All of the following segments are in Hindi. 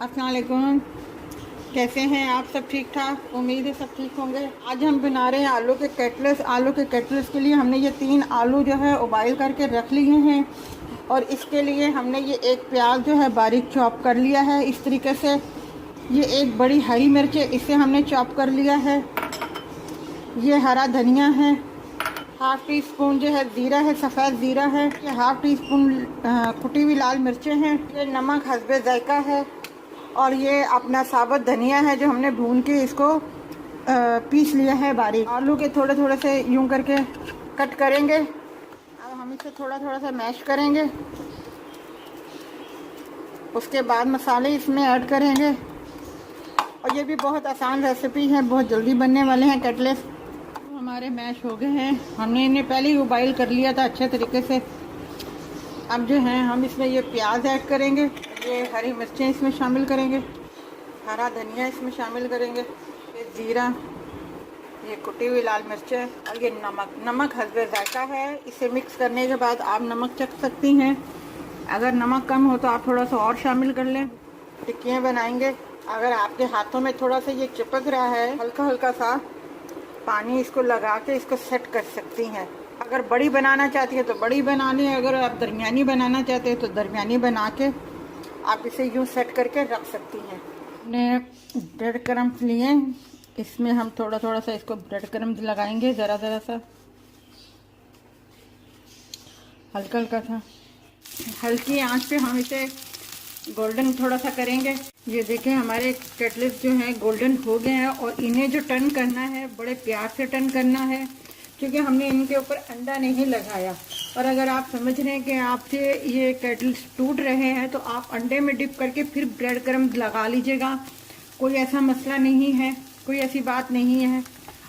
अस्सलाम वालेकुम। कैसे हैं आप? सब ठीक ठाक? उम्मीद है सब ठीक होंगे। आज हम बना रहे हैं आलू के कटलेट्स। आलू के कटलेट्स के लिए हमने ये 3 आलू जो है उबाइल करके रख लिए हैं और इसके लिए हमने ये एक प्याज जो है बारीक चॉप कर लिया है इस तरीके से। ये एक बड़ी हरी मिर्च है, इसे हमने चॉप कर लिया है। ये हरा धनिया है। हाफ़ टी स्पून जो है ज़ीरा है, सफ़ेद ज़ीरा है। ये हाफ़ टी स्पून कुटी हुई लाल मिर्चें हैं। ये नमक हस्बे ज़ायका है और ये अपना साबुत धनिया है जो हमने भून के इसको पीस लिया है बारीक। आलू के थोड़े थोड़े से यूं करके कट करेंगे। अब हम इसे थोड़ा थोड़ा सा मैश करेंगे। उसके बाद मसाले इसमें ऐड करेंगे और ये भी बहुत आसान रेसिपी है, बहुत जल्दी बनने वाले हैं कटलेट। हमारे मैश हो गए हैं, हमने इन्हें पहले ही उबाइल कर लिया था अच्छे तरीके से। अब जो है हम इसमें ये प्याज ऐड करेंगे, ये हरी मिर्चें इसमें शामिल करेंगे, हरा धनिया इसमें शामिल करेंगे, ये ज़ीरा, ये कुटी हुई लाल मिर्चें और ये नमक हस्बे ज़ायका है। इसे मिक्स करने के बाद आप नमक चख सकती हैं। अगर नमक कम हो तो आप थोड़ा सा और शामिल कर लें। टिक्कियाँ बनाएंगे। अगर आपके हाथों में थोड़ा सा ये चिपक रहा है, हल्का हल्का सा पानी इसको लगा के इसको सेट कर सकती हैं। अगर बड़ी बनाना चाहती है तो बड़ी बना लें, अगर आप दरमियानी बनाना चाहते हैं तो दरमियानी बना के आप इसे यूँ सेट करके रख सकती हैं। हमने ब्रेड क्रम्स लिए, इसमें हम थोड़ा थोड़ा सा इसको ब्रेड क्रम्स लगाएंगे, ज़रा ज़रा सा, हल्का हल्का सा। हल्की आंच पे हम इसे गोल्डन थोड़ा सा करेंगे। ये देखें हमारे कटलेट्स जो हैं गोल्डन हो गए हैं और इन्हें जो टर्न करना है बड़े प्यार से टर्न करना है क्योंकि हमने इनके ऊपर अंडा नहीं लगाया। और अगर आप समझ रहे हैं कि आपसे ये कटलेट्स टूट रहे हैं तो आप अंडे में डिप करके फिर ब्रेड क्रम्स लगा लीजिएगा। कोई ऐसा मसला नहीं है, कोई ऐसी बात नहीं है।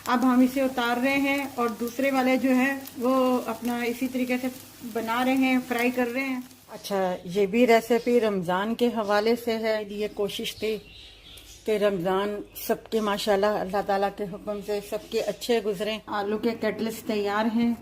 अब हम इसे उतार रहे हैं और दूसरे वाले जो है वो अपना इसी तरीके से बना रहे हैं, फ्राई कर रहे हैं। अच्छा, ये भी रेसिपी रमज़ान के हवाले से है। ये कोशिश थी कि रमज़ान सबके माशाल्लाह अल्लाह ताला के हुक्म से सबके अच्छे गुजरें। आलू के कटलेट्स तैयार हैं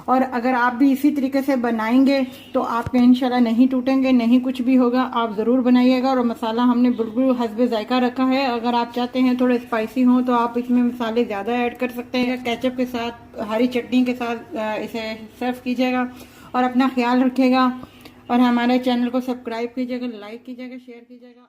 और अगर आप भी इसी तरीके से बनाएंगे तो आपके इंशाल्लाह नहीं टूटेंगे, नहीं कुछ भी होगा। आप ज़रूर बनाइएगा। और मसाला हमने बिल्कुल हस्बे ज़ायका रखा है। अगर आप चाहते हैं थोड़े स्पाइसी हों तो आप इसमें मसाले ज़्यादा ऐड कर सकते हैं। केचप के साथ, हरी चटनी के साथ इसे सर्व कीजिएगा और अपना ख्याल रखिएगा और हमारे चैनल को सब्सक्राइब कीजिएगा, लाइक कीजिएगा, शेयर कीजिएगा।